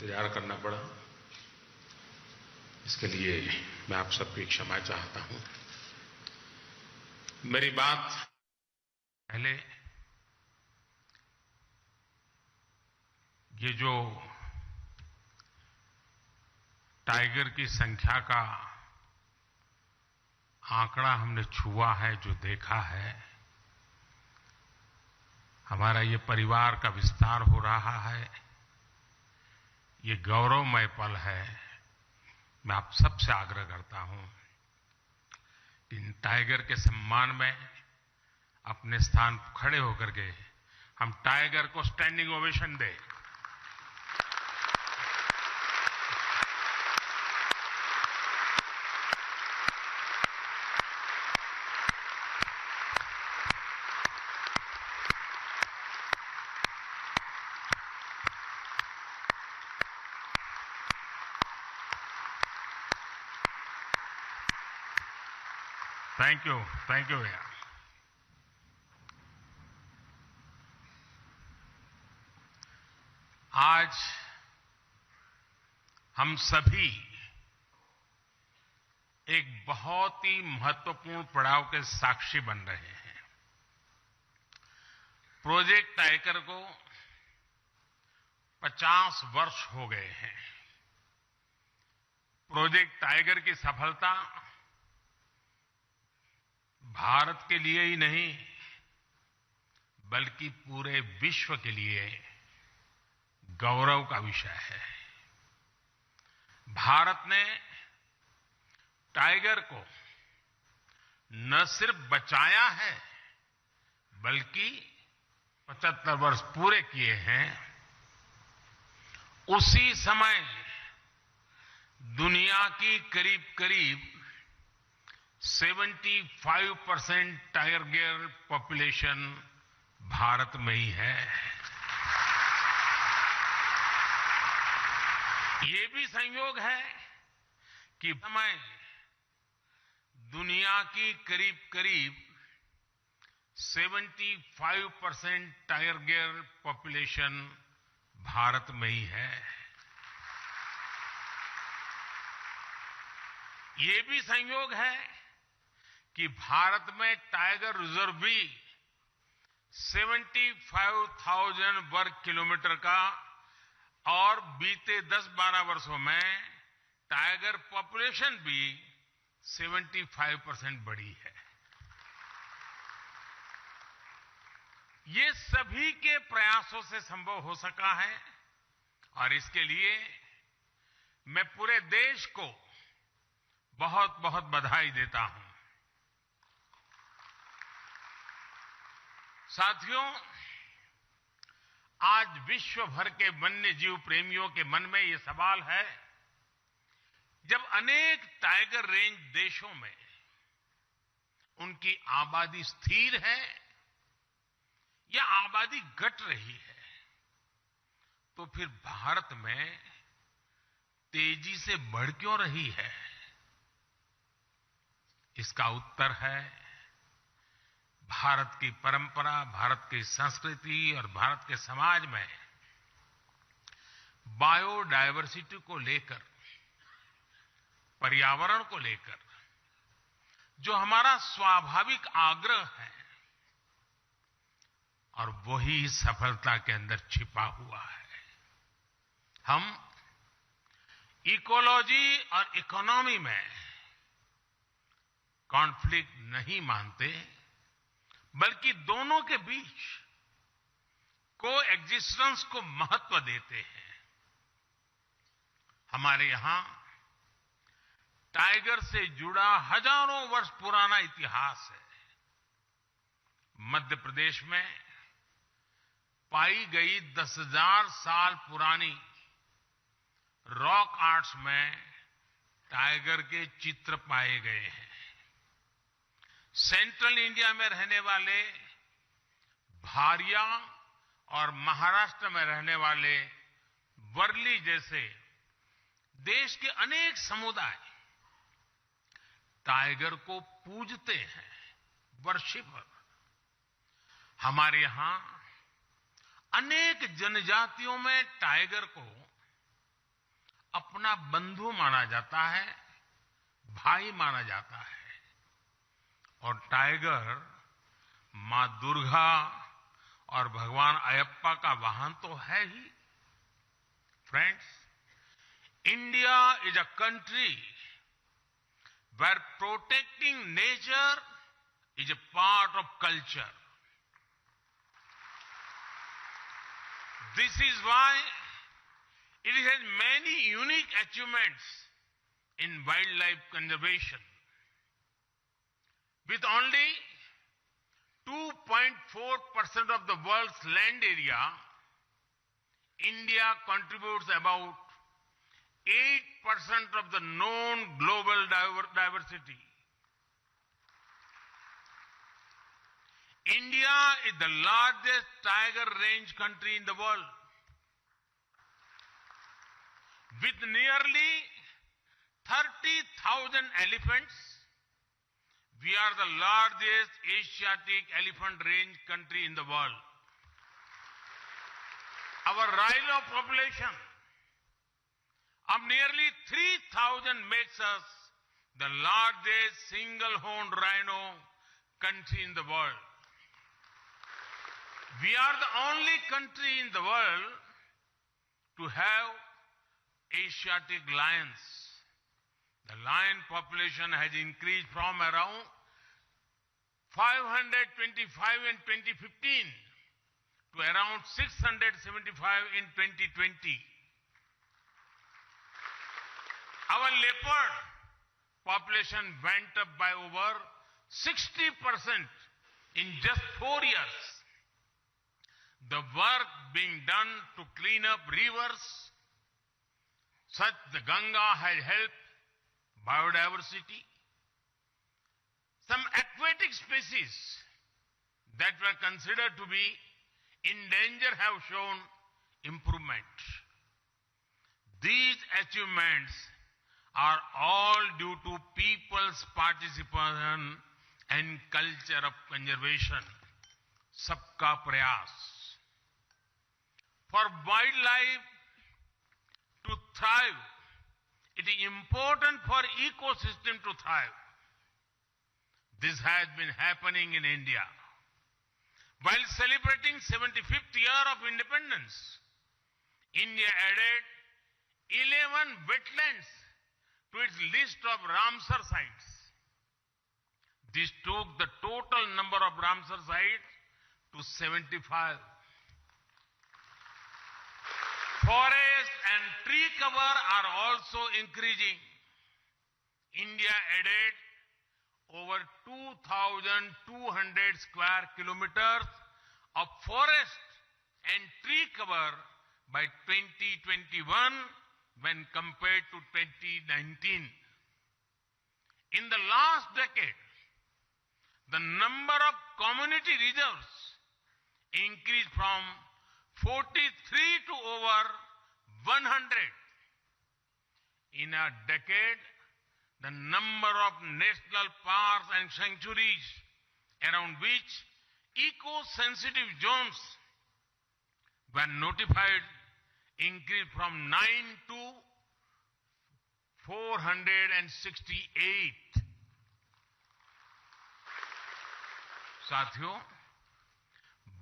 इंतजार करना पड़ा। इसके लिए मैं आप सबकी क्षमा चाहता हूं। मेरी बात पहले ये जो टाइगर की संख्या का आंकड़ा हमने छुआ है, जो देखा है, हमारा ये परिवार का विस्तार हो रहा है, ये गौरवमय पल है। मैं आप सबसे आग्रह करता हूं कि इन टाइगर के सम्मान में अपने स्थान खड़े होकर के हम टाइगर को स्टैंडिंग ओवेशन दें। थैंक यू भैया। आज हम सभी एक बहुत ही महत्वपूर्ण पड़ाव के साक्षी बन रहे हैं। प्रोजेक्ट टाइगर को 50 वर्ष हो गए हैं। प्रोजेक्ट टाइगर की सफलता भारत के लिए ही नहीं, बल्कि पूरे विश्व के लिए गौरव का विषय है। भारत ने टाइगर को न सिर्फ बचाया है, बल्कि 75 वर्ष पूरे किए हैं। उसी समय दुनिया की करीब 75% टाइगर पॉपुलेशन भारत में ही है। ये भी संयोग है कि समय दुनिया की करीब 75% टाइगर पॉपुलेशन भारत में ही है। ये भी संयोग है कि भारत में टाइगर रिजर्व भी 75,000 वर्ग किलोमीटर का, और बीते 10-12 वर्षों में टाइगर पॉपुलेशन भी 75% बढ़ी है। ये सभी के प्रयासों से संभव हो सका है, और इसके लिए मैं पूरे देश को बहुत बहुत बधाई देता हूं। साथियों, आज विश्व भर के वन्य जीव प्रेमियों के मन में ये सवाल है, जब अनेक टाइगर रेंज देशों में उनकी आबादी स्थिर है या आबादी घट रही है, तो फिर भारत में तेजी से बढ़ क्यों रही है? इसका उत्तर है भारत की परंपरा, भारत की संस्कृति और भारत के समाज में बायोडायवर्सिटी को लेकर, पर्यावरण को लेकर जो हमारा स्वाभाविक आग्रह है, और वही सफलता के अंदर छिपा हुआ है। हम इकोलॉजी और इकोनॉमी में कॉन्फ्लिक्ट नहीं मानते, बल्कि दोनों के बीच कोएग्जिस्टेंस को महत्व देते हैं। हमारे यहां टाइगर से जुड़ा हजारों वर्ष पुराना इतिहास है। मध्य प्रदेश में पाई गई 10,000 साल पुरानी रॉक आर्ट्स में टाइगर के चित्र पाए गए हैं। सेंट्रल इंडिया में रहने वाले भारिया और महाराष्ट्र में रहने वाले वर्ली जैसे देश के अनेक समुदाय टाइगर को पूजते हैं, वर्शिपर। हमारे यहां अनेक जनजातियों में टाइगर को अपना बंधु माना जाता है, भाई माना जाता है। और टाइगर मां दुर्गा और भगवान अयप्पा का वाहन तो है ही। Friends, India is a country where protecting nature is a part of culture. This is why it has many unique achievements in wildlife conservation. With only 2.4% of the world's land area, India contributes about 8% of the known global diversity. India is the largest tiger range country in the world. With nearly 30,000 elephants, we are the largest Asiatic elephant range country in the world. Our rhino population of nearly 3,000 makes us the largest single-horned rhino country in the world. We are the only country in the world to have Asiatic lions. The lion population has increased from around 525 in 2015 to around 675 in 2020. Our leopard population went up by over 60% in just 4 years. The work being done to clean up rivers, such the Ganga, has helped biodiversity. Some aquatic species that were considered to be in danger have shown improvement. These achievements are all due to people's participation and culture of conservation. Sabka prayas. For wildlife to thrive, it is important for ecosystem to thrive. This has been happening in India. While celebrating 75th year of independence, India added 11 wetlands to its list of Ramsar sites. This took the total number of Ramsar sites to 75. Forest and tree cover are also increasing. India added over 2,200 square kilometers of forest and tree cover by 2021 when compared to 2019. In the last decade, the number of community reserves increased from 43 to over 100. In a decade, the number of national parks and sanctuaries around which eco-sensitive zones were notified increased from 9 to 468. साथियों,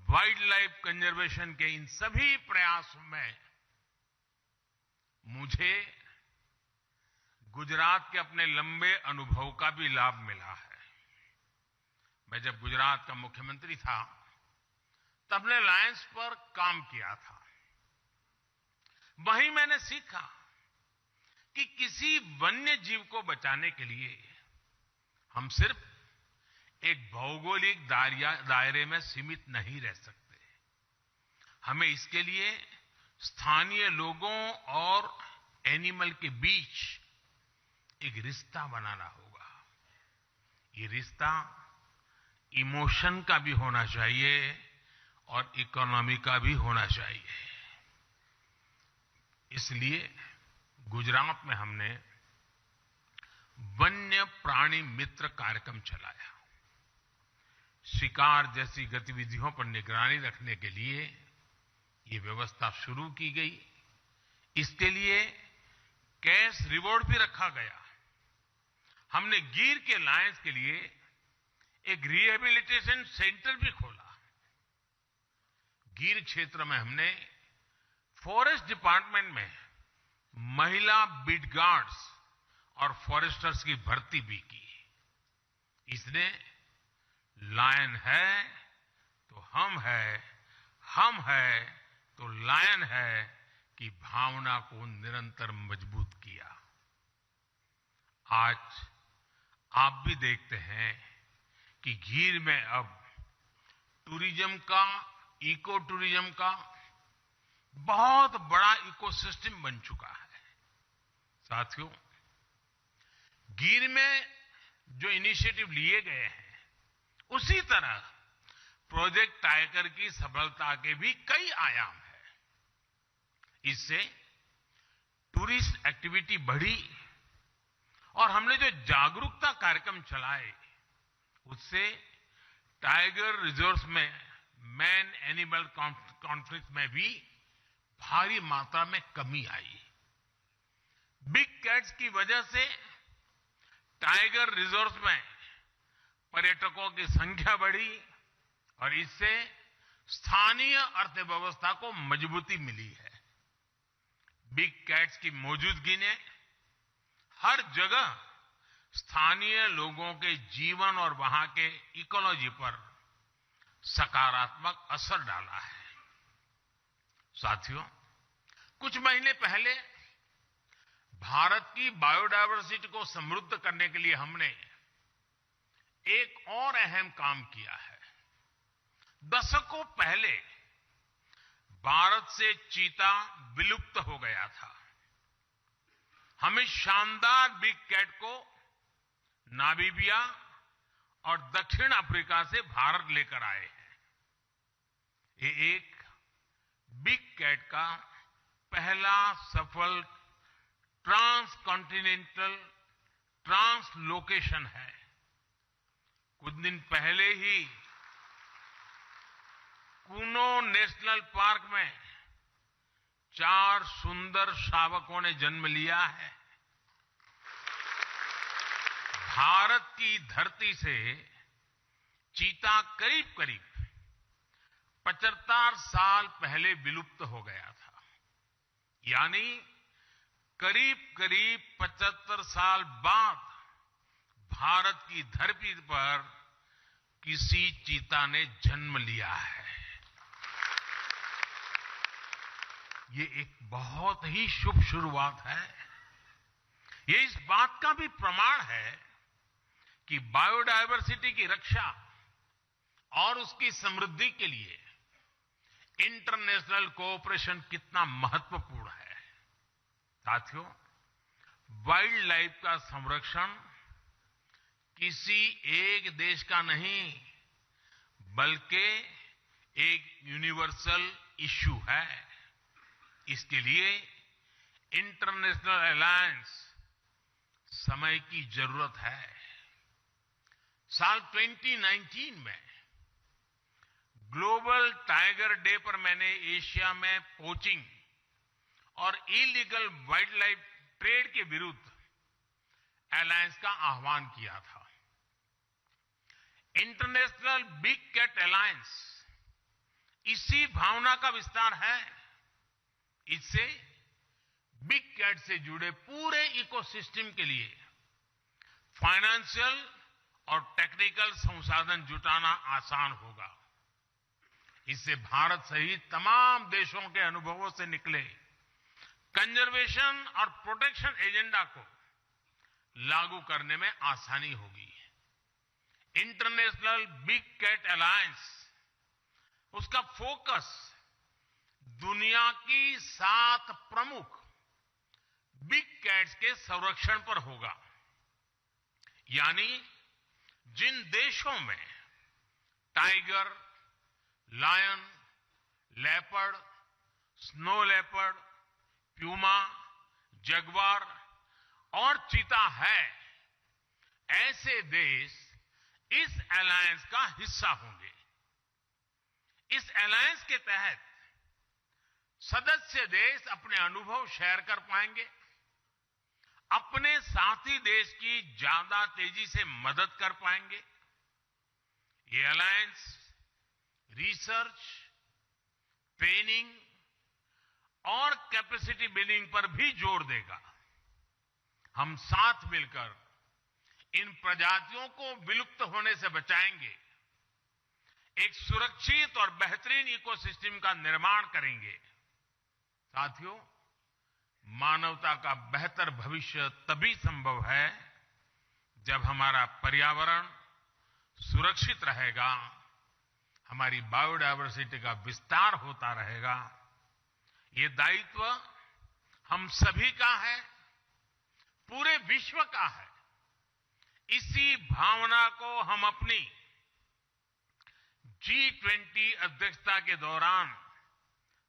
wild life conservation के इन सभी प्रयासों में मुझे गुजरात के अपने लंबे अनुभव का भी लाभ मिला है। मैं जब गुजरात का मुख्यमंत्री था, तब ने लायंस पर काम किया था। वहीं मैंने सीखा कि किसी वन्य जीव को बचाने के लिए हम सिर्फ एक भौगोलिक दायरे में सीमित नहीं रह सकते। हमें इसके लिए स्थानीय लोगों और एनिमल के बीच एक रिश्ता बनाना होगा। ये रिश्ता इमोशन का भी होना चाहिए और इकोनॉमी का भी होना चाहिए। इसलिए गुजरात में हमने वन्य प्राणी मित्र कार्यक्रम चलाया। शिकार जैसी गतिविधियों पर निगरानी रखने के लिए ये व्यवस्था शुरू की गई। इसके लिए कैश रिवॉर्ड भी रखा गया। हमने गिर के लायंस के लिए एक रिहेबिलिटेशन सेंटर भी खोला। गिर क्षेत्र में हमने फॉरेस्ट डिपार्टमेंट में महिला बीट गार्ड्स और फॉरेस्टर्स की भर्ती भी की। इसने लायन है तो हम है तो लायन है की भावना को निरंतर मजबूत किया। आज आप भी देखते हैं कि गिर में अब टूरिज्म का, इको टूरिज्म का बहुत बड़ा इकोसिस्टम बन चुका है। साथियों, गिर में जो इनिशिएटिव लिए गए हैं, उसी तरह प्रोजेक्ट टाइगर की सफलता के भी कई आयाम हैं। इससे टूरिस्ट एक्टिविटी बढ़ी और हमने जो जागरूकता कार्यक्रम चलाए, उससे टाइगर रिजर्व्स में मैन एनिमल कॉन्फ्लिक्ट में भी भारी मात्रा में कमी आई। बिग कैट्स की वजह से टाइगर रिजर्व्स में पर्यटकों की संख्या बढ़ी और इससे स्थानीय अर्थव्यवस्था को मजबूती मिली है। बिग कैट्स की मौजूदगी ने हर जगह स्थानीय लोगों के जीवन और वहां के इकोलॉजी पर सकारात्मक असर डाला है। साथियों, कुछ महीने पहले भारत की बायोडायवर्सिटी को समृद्ध करने के लिए हमने एक और अहम काम किया है। दशकों पहले भारत से चीता विलुप्त हो गया था। हम इस शानदार बिग कैट को नामीबिया और दक्षिण अफ्रीका से भारत लेकर आए हैं। ये एक बिग कैट का पहला सफल ट्रांसकॉन्टिनेंटल ट्रांसलोकेशन है। कुछ दिन पहले ही कूनो नेशनल पार्क में 4 सुंदर शावकों ने जन्म लिया है। भारत की धरती से चीता करीब करीब 75 साल पहले विलुप्त हो गया था। यानी करीब करीब 75 साल बाद भारत की धरती पर किसी चीता ने जन्म लिया है। ये एक बहुत ही शुभ शुरुआत है। ये इस बात का भी प्रमाण है कि बायोडायवर्सिटी की रक्षा और उसकी समृद्धि के लिए इंटरनेशनल कोऑपरेशन कितना महत्वपूर्ण है। साथियों, वाइल्ड लाइफ का संरक्षण किसी एक देश का नहीं, बल्कि एक यूनिवर्सल इश्यू है। इसके लिए इंटरनेशनल अलायंस समय की जरूरत है। साल 2019 में ग्लोबल टाइगर डे पर मैंने एशिया में पोचिंग और इलीगल वाइल्ड लाइफ ट्रेड के विरुद्ध अलायंस का आह्वान किया था। इंटरनेशनल बिग कैट अलायंस इसी भावना का विस्तार है। इससे बिग कैट से जुड़े पूरे इकोसिस्टम के लिए फाइनेंशियल और टेक्निकल संसाधन जुटाना आसान होगा। इससे भारत सहित तमाम देशों के अनुभवों से निकले कंजर्वेशन और प्रोटेक्शन एजेंडा को लागू करने में आसानी होगी। इंटरनेशनल बिग कैट अलायंस, उसका फोकस दुनिया की 7 प्रमुख बिग कैट्स के संरक्षण पर होगा। यानी जिन देशों में tiger, lion, leopard, snow leopard, puma, jaguar और चीता है, ऐसे देश इस अलायंस का हिस्सा होंगे। इस अलायंस के तहत सदस्य देश अपने अनुभव शेयर कर पाएंगे अपने साथी देश की ज्यादा तेजी से मदद कर पाएंगे। ये अलायंस रिसर्च, ट्रेनिंग और कैपेसिटी बिल्डिंग पर भी जोर देगा। हम साथ मिलकर इन प्रजातियों को विलुप्त होने से बचाएंगे, एक सुरक्षित और बेहतरीन इकोसिस्टम का निर्माण करेंगे। साथियों, मानवता का बेहतर भविष्य तभी संभव है जब हमारा पर्यावरण सुरक्षित रहेगा, हमारी बायोडायवर्सिटी का विस्तार होता रहेगा। ये दायित्व हम सभी का है, पूरे विश्व का है। इसी भावना को हम अपनी G20 अध्यक्षता के दौरान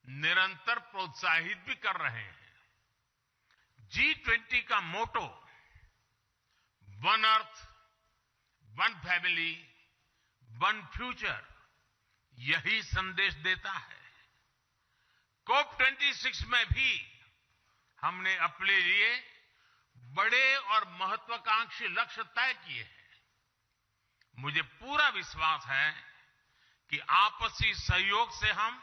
निरंतर प्रोत्साहित भी कर रहे हैं। G20 का motto one earth, one family, one future यही संदेश देता है। COP26 में भी हमने अपने लिए बड़े और महत्वाकांक्षी लक्ष्य तय किए हैं। मुझे पूरा विश्वास है कि आपसी सहयोग से हम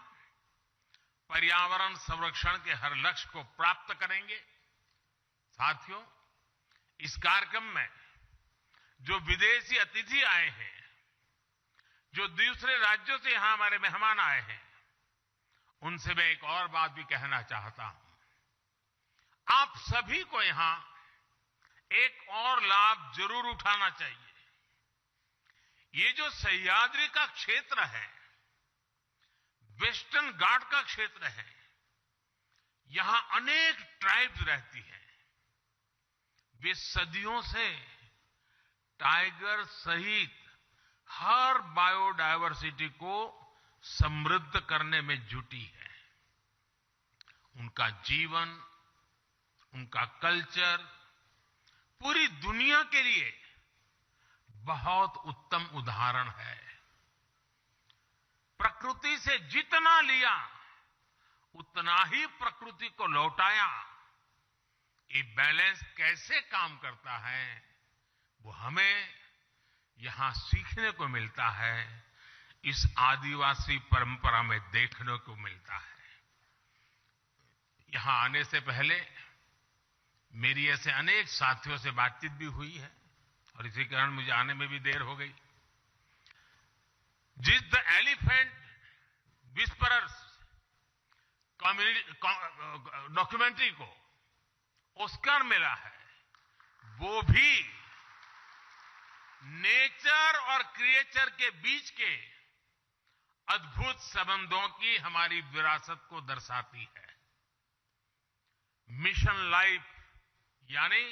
पर्यावरण संरक्षण के हर लक्ष्य को प्राप्त करेंगे। साथियों, इस कार्यक्रम में जो विदेशी अतिथि आए हैं, जो दूसरे राज्यों से यहां हमारे मेहमान आए हैं, उनसे मैं एक और बात भी कहना चाहता हूं। आप सभी को यहां एक और लाभ जरूर उठाना चाहिए। ये जो सह्याद्री का क्षेत्र है, वेस्टर्न घाट का क्षेत्र है, यहां अनेक ट्राइब्स रहती हैं। वे सदियों से टाइगर सहित हर बायोडायवर्सिटी को समृद्ध करने में जुटी है। उनका जीवन, उनका कल्चर पूरी दुनिया के लिए बहुत उत्तम उदाहरण है। प्रकृति से जितना लिया उतना ही प्रकृति को लौटाया। ये बैलेंस कैसे काम करता है, वो हमें यहां सीखने को मिलता है, इस आदिवासी परंपरा में देखने को मिलता है। यहां आने से पहले मेरी ऐसे अनेक साथियों से बातचीत भी हुई है और इसी कारण मुझे आने में भी देर हो गई। जिस द एलिफेंट विस्परर्स डॉक्यूमेंट्री को ऑस्कर मिला है, वो भी नेचर और क्रिएचर के बीच के अद्भुत संबंधों की हमारी विरासत को दर्शाती है। मिशन लाइफ यानी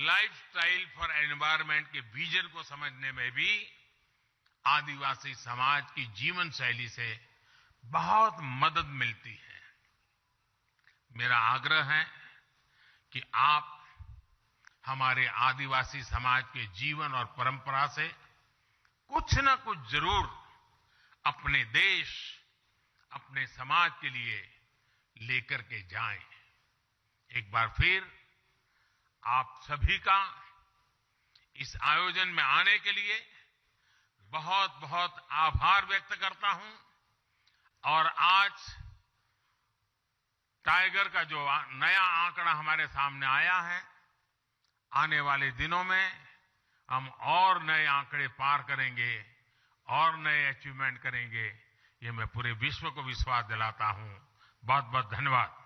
लाइफस्टाइल फॉर एनवायरनमेंट के विजन को समझने में भी आदिवासी समाज की जीवन शैली से बहुत मदद मिलती है। मेरा आग्रह है कि आप हमारे आदिवासी समाज के जीवन और परंपरा से कुछ न कुछ जरूर अपने देश, अपने समाज के लिए लेकर के जाएं। एक बार फिर आप सभी का इस आयोजन में आने के लिए बहुत बहुत आभार व्यक्त करता हूं। और आज टाइगर का जो नया आंकड़ा हमारे सामने आया है, आने वाले दिनों में हम और नए आंकड़े पार करेंगे और नए अचीवमेंट करेंगे, ये मैं पूरे विश्व को विश्वास दिलाता हूं। बहुत बहुत धन्यवाद।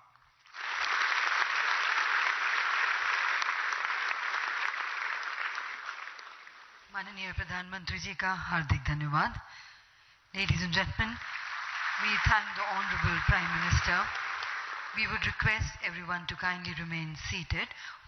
माननीय प्रधानमंत्री जी का हार्दिक धन्यवाद। Ladies and gentlemen, we thank the Honorable Prime Minister. We would request everyone to kindly remain seated.